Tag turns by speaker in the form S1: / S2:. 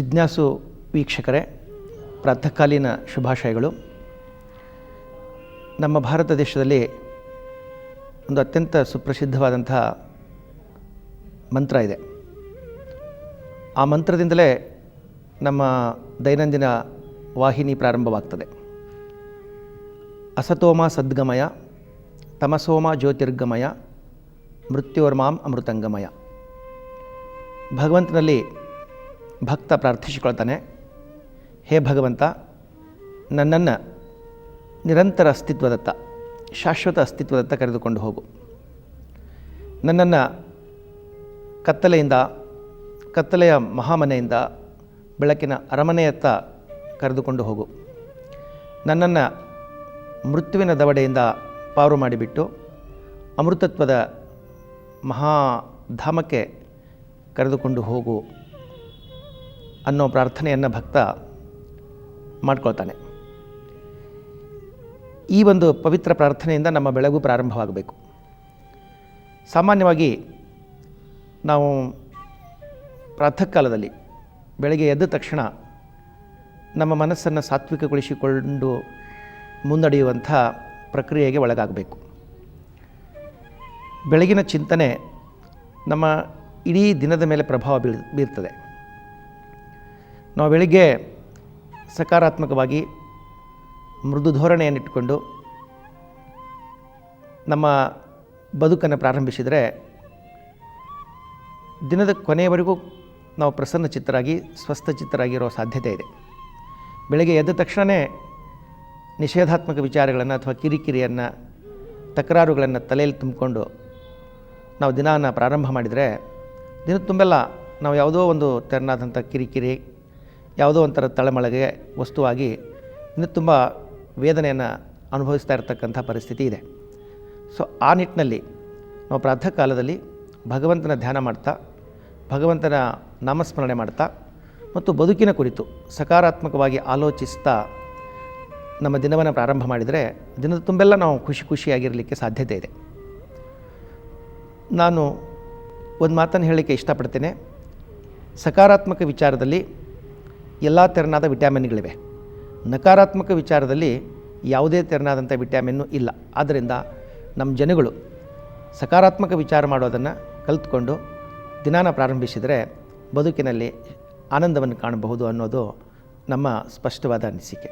S1: ಜಿಜ್ಞಾಸು ವೀಕ್ಷಕರೇ, ಪ್ರಾತಃಕಾಲೀನ ಶುಭಾಶಯಗಳು. ನಮ್ಮ ಭಾರತ ದೇಶದಲ್ಲಿ ಒಂದು ಅತ್ಯಂತ ಸುಪ್ರಸಿದ್ಧವಾದಂತಹ ಮಂತ್ರ ಇದೆ. ಆ ಮಂತ್ರದಿಂದಲೇ ನಮ್ಮ ದೈನಂದಿನ ವಾಹಿನಿ ಪ್ರಾರಂಭವಾಗ್ತದೆ. ಅಸತೋಮ ಸದ್ಗಮಯ, ತಮಸೋಮ ಜ್ಯೋತಿರ್ಗಮಯ, ಮೃತ್ಯೋರ್ಮಾಂ ಅಮೃತಂಗಮಯ. ಭಗವಂತನಲ್ಲಿ ಭಕ್ತ ಪ್ರಾರ್ಥಿಸಿಕೊಳ್ತಾನೆ, ಹೇ ಭಗವಂತ, ನನ್ನನ್ನು ನಿರಂತರ ಅಸ್ತಿತ್ವದತ್ತ, ಶಾಶ್ವತ ಅಸ್ತಿತ್ವದತ್ತ ಕರೆದುಕೊಂಡು ಹೋಗು. ನನ್ನನ್ನು ಕತ್ತಲೆಯ ಮಹಾಮನೆಯಿಂದ ಬೆಳಕಿನ ಅರಮನೆಯತ್ತ ಕರೆದುಕೊಂಡು ಹೋಗು. ನನ್ನನ್ನು ಮೃತ್ಯುವಿನ ದವಡೆಯಿಂದ ಪಾರು ಮಾಡಿಬಿಟ್ಟು ಅಮೃತತ್ವದ ಮಹಾಧಾಮಕ್ಕೆ ಕರೆದುಕೊಂಡು ಹೋಗು ಅನ್ನೋ ಪ್ರಾರ್ಥನೆಯನ್ನು ಭಕ್ತ ಮಾಡ್ಕೊಳ್ತಾನೆ. ಈ ಒಂದು ಪವಿತ್ರ ಪ್ರಾರ್ಥನೆಯಿಂದ ನಮ್ಮ ಬೆಳಗು ಪ್ರಾರಂಭವಾಗಬೇಕು. ಸಾಮಾನ್ಯವಾಗಿ ನಾವು ಪ್ರಾತಃ ಕಾಲದಲ್ಲಿ ಬೆಳಗ್ಗೆ ಎದ್ದ ತಕ್ಷಣ ನಮ್ಮ ಮನಸ್ಸನ್ನು ಸಾತ್ವಿಕಗೊಳಿಸಿಕೊಂಡು ಮುನ್ನಡೆಯುವಂಥ ಪ್ರಕ್ರಿಯೆಗೆ ಒಳಗಾಗಬೇಕು. ಬೆಳಗಿನ ಚಿಂತನೆ ನಮ್ಮ ಇಡೀ ದಿನದ ಮೇಲೆ ಪ್ರಭಾವ ಬೀರ್ತದೆ. ನಾವು ಬೆಳಿಗ್ಗೆ ಸಕಾರಾತ್ಮಕವಾಗಿ ಮೃದು ಧೋರಣೆಯನ್ನಿಟ್ಟುಕೊಂಡು ನಮ್ಮ ಬದುಕನ್ನು ಪ್ರಾರಂಭಿಸಿದರೆ ದಿನದ ಕೊನೆಯವರೆಗೂ ನಾವು ಪ್ರಸನ್ನ ಚಿತ್ತರಾಗಿ ಸ್ವಸ್ಥ ಚಿತ್ತರಾಗಿರೋ ಸಾಧ್ಯತೆ ಇದೆ. ಬೆಳಗ್ಗೆ ಎದ್ದ ತಕ್ಷಣವೇ ನಿಷೇಧಾತ್ಮಕ ವಿಚಾರಗಳನ್ನು ಅಥವಾ ಕಿರಿಕಿರಿಯನ್ನು, ತಕರಾರುಗಳನ್ನು ತಲೆಯಲ್ಲಿ ತುಂಬಿಕೊಂಡು ನಾವು ದಿನಾನ ಪ್ರಾರಂಭ ಮಾಡಿದರೆ ದಿನದ ತುಂಬೆಲ್ಲ ನಾವು ಯಾವುದೋ ಒಂದು ತೆರನಾದಂಥ ಕಿರಿಕಿರಿ, ಯಾವುದೋ ಒಂಥರ ತಳಮಳಗೆ ವಸ್ತುವಾಗಿ ದಿನದ ತುಂಬ ವೇದನೆಯನ್ನು ಅನುಭವಿಸ್ತಾ ಇರತಕ್ಕಂಥ ಪರಿಸ್ಥಿತಿ ಇದೆ. ಸೊ ಆ ನಿಟ್ಟಿನಲ್ಲಿ ನಾವು ಪ್ರಾತಃ ಕಾಲದಲ್ಲಿ ಭಗವಂತನ ಧ್ಯಾನ ಮಾಡ್ತಾ, ಭಗವಂತನ ನಾಮಸ್ಮರಣೆ ಮಾಡ್ತಾ ಮತ್ತು ಬದುಕಿನ ಕುರಿತು ಸಕಾರಾತ್ಮಕವಾಗಿ ಆಲೋಚಿಸ್ತಾ ನಮ್ಮ ದಿನವನ್ನು ಪ್ರಾರಂಭ ಮಾಡಿದರೆ ದಿನದ ತುಂಬೆಲ್ಲ ನಾವು ಖುಷಿಯಾಗಿರಲಿಕ್ಕೆ ಸಾಧ್ಯತೆ ಇದೆ. ನಾನು ಒಂದು ಮಾತನ್ನು ಹೇಳಲಿಕ್ಕೆ ಇಷ್ಟಪಡ್ತೇನೆ. ಸಕಾರಾತ್ಮಕ ವಿಚಾರದಲ್ಲಿ ಎಲ್ಲ ತೆರನಾದ ವಿಟ್ಯಾಮಿನ್ಗಳಿವೆ. ನಕಾರಾತ್ಮಕ ವಿಚಾರದಲ್ಲಿ ಯಾವುದೇ ತೆರನಾದಂಥ ವಿಟ್ಯಾಮಿನ್ನು ಇಲ್ಲ. ಆದ್ದರಿಂದ ನಮ್ಮ ಜನಗಳು ಸಕಾರಾತ್ಮಕ ವಿಚಾರ ಮಾಡೋದನ್ನು ಕಲಿತ್ಕೊಂಡು ದಿನಾನ ಪ್ರಾರಂಭಿಸಿದರೆ ಬದುಕಿನಲ್ಲಿ ಆನಂದವನ್ನು ಕಾಣಬಹುದು ಅನ್ನೋದು ನಮ್ಮ ಸ್ಪಷ್ಟವಾದ ಅನಿಸಿಕೆ.